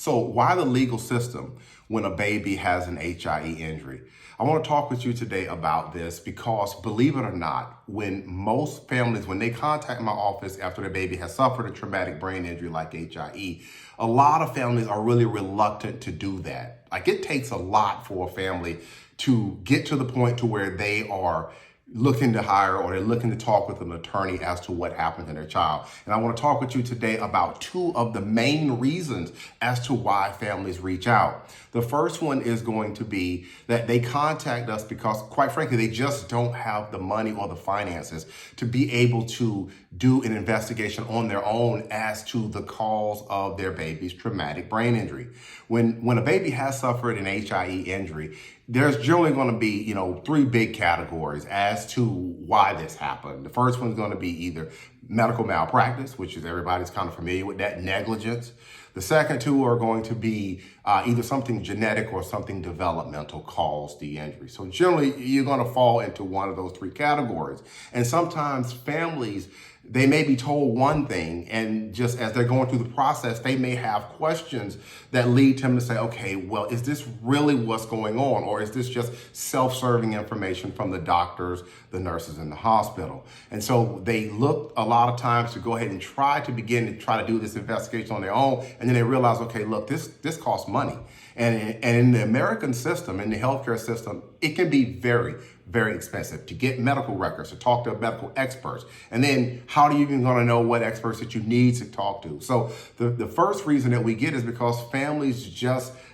So why the legal system when a baby has an HIE injury? I want to talk with you today about this because, believe it or not, when most families, when they contact my office after their baby has suffered a traumatic brain injury like HIE, a lot of families are really reluctant to do that. Like, it takes a lot for a family to get to the point to where they are looking to hire or they're looking to talk with an attorney as to what happened to their child. And I want to talk with you today about two of the main reasons as to why families reach out. The first one is going to be that they contact us because, quite frankly, they just don't have the money or the finances to be able to do an investigation on their own as to the cause of their baby's traumatic brain injury. When a baby has suffered an HIE injury, there's generally going to be, three big categories as to why this happened. The first one's going to be either medical malpractice, which is everybody's kind of familiar with that, negligence. The second two are going to be either something genetic or something developmental caused the injury. So generally, you're going to fall into one of those three categories. And sometimes families, they may be told one thing, and just as they're going through the process, they may have questions that lead them to say, okay, well, is this really what's going on? Or is this just self-serving information from the doctors, the nurses in the hospital? And so they look a lot of times to go ahead and try to do this investigation on their own. And then they realize, okay, look, this costs money. And in the American system, in the healthcare system, it can be very, very expensive to get medical records, to talk to medical experts. And then how are you even going to know what experts that you need to talk to? So the first reason that we get is because families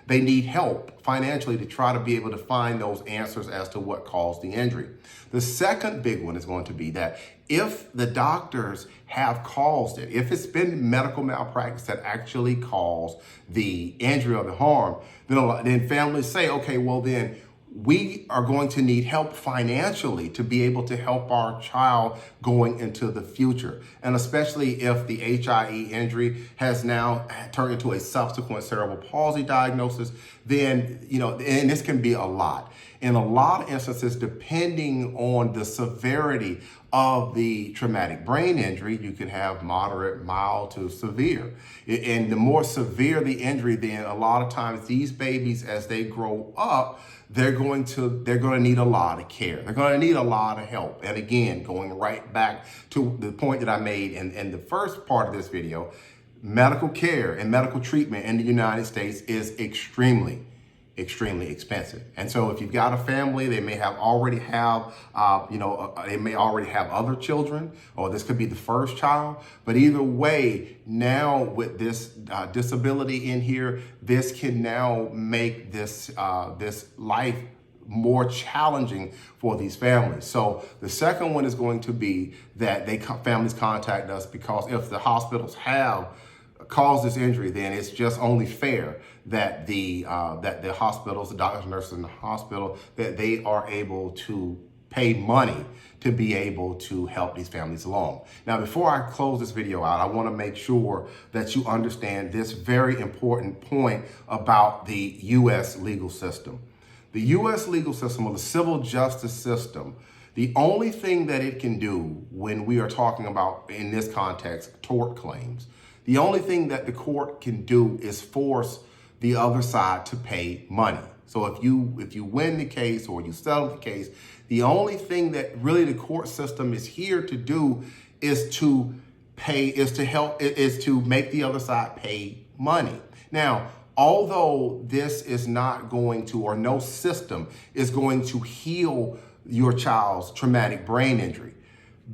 they need help financially to try to be able to find those answers as to what caused the injury. The second big one is going to be that if the doctors have caused it, if it's been medical malpractice that actually caused the injury or the harm, then families say, okay, well then, we are going to need help financially to be able to help our child going into the future. And especially if the HIE injury has now turned into a subsequent cerebral palsy diagnosis, then, and this can be a lot. In a lot of instances, depending on the severity of the traumatic brain injury, you can have moderate, mild to severe. And the more severe the injury, then a lot of times these babies, as they grow up, they're going to need a lot of care. They're going to need a lot of help. And again, going right back to the point that I made in the first part of this video, medical care and medical treatment in the United States is extremely expensive. And so if you've got a family, they may already have other children, or this could be the first child. But either way, now with this disability in here, this can now make this life more challenging for these families. So the second one is going to be that families contact us because if the hospitals have caused this injury, then it's just only fair that the hospitals, the doctors and nurses in the hospital, that they are able to pay money to be able to help these families along. Now, before I close this video out, I want to make sure that you understand this very important point about the U.S. legal system. The U.S. legal system, or the civil justice system, the only thing that it can do when we are talking about, in this context, tort claims, the only thing that the court can do is force the other side to pay money. So if you win the case or you settle the case, the only thing that really the court system is here to do is to make the other side pay money. Now, although this is not going to, or no system is going to heal your child's traumatic brain injury,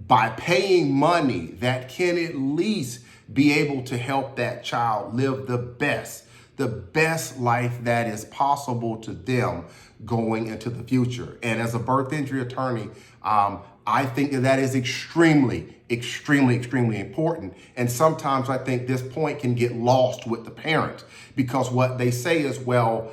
by paying money, that can at least be able to help that child live the best life that is possible to them going into the future. And as a birth injury attorney, I think that is extremely important. And sometimes I think this point can get lost with the parents because what they say is, well,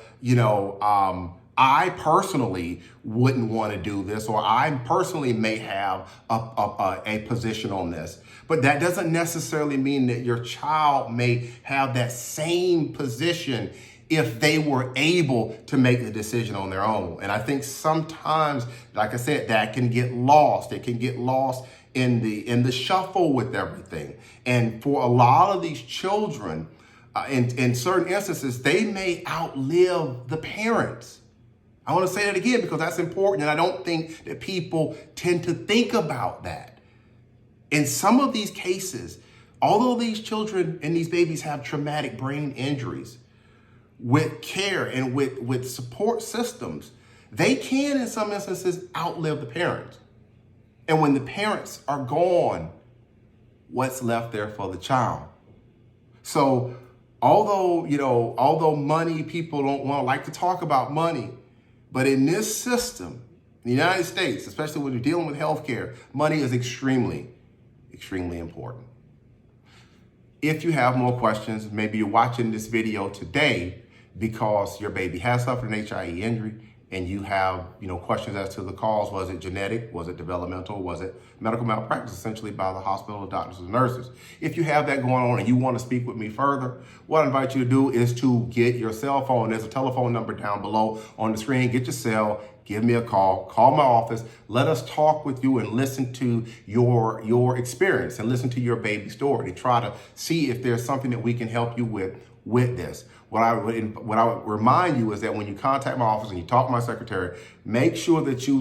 I personally wouldn't want to do this, or I personally may have a position on this. But that doesn't necessarily mean that your child may have that same position if they were able to make the decision on their own. And I think sometimes, like I said, that can get lost. It can get lost in the shuffle with everything. And for a lot of these children, in certain instances, they may outlive the parents. I want to say that again because that's important, and I don't think that people tend to think about that. In some of these cases, although these children and these babies have traumatic brain injuries, with care and with support systems, they can, in some instances, outlive the parents. And when the parents are gone, what's left there for the child? So although money, people don't want to like to talk about money, but in this system, in the United States, especially when you're dealing with healthcare, money is extremely, extremely important. If you have more questions, maybe you're watching this video today because your baby has suffered an HIE injury and you have, questions as to the cause. Was it genetic? Was it developmental? Was it medical malpractice, essentially by the hospital, doctors, and nurses? If you have that going on and you want to speak with me further, what I invite you to do is to get your cell phone. There's a telephone number down below on the screen. Get your cell. Give me a call my office. Let us talk with you and listen to your experience and listen to your baby story to try to see if there's something that we can help you with this. What I would remind you is that when you contact my office and you talk to my secretary, make sure that you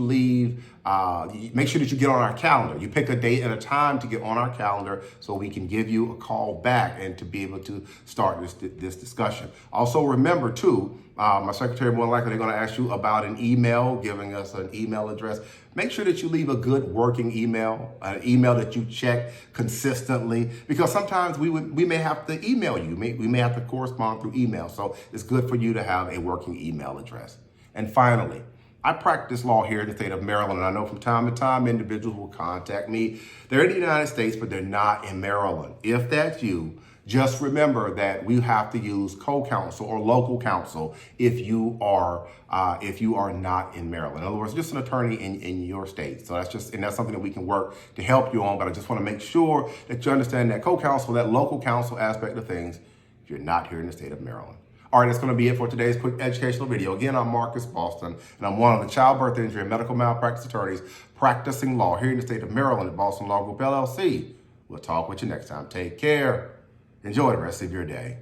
make sure that you get on our calendar. You pick a date and a time to get on our calendar so we can give you a call back and to be able to start this discussion. Also remember too, my secretary, more likely they're going to ask you about an email, giving us an email address. Make sure that you leave a good working email, an email that you check consistently, because sometimes we may have to email you. We may have to correspond through email. So it's good for you to have a working email address. And finally, I practice law here in the state of Maryland, and I know from time to time individuals will contact me. They're in the United States, but they're not in Maryland. If that's you, just remember that we have to use co-counsel or local counsel if you are not in Maryland. In other words, just an attorney in your state. So that's something that we can work to help you on. But I just want to make sure that you understand that co-counsel, that local counsel aspect of things, if you're not here in the state of Maryland. All right, that's going to be it for today's quick educational video. Again, I'm Marcus Boston, and I'm one of the childbirth injury and medical malpractice attorneys practicing law here in the state of Maryland at Boston Law Group, LLC. We'll talk with you next time. Take care. Enjoy the rest of your day.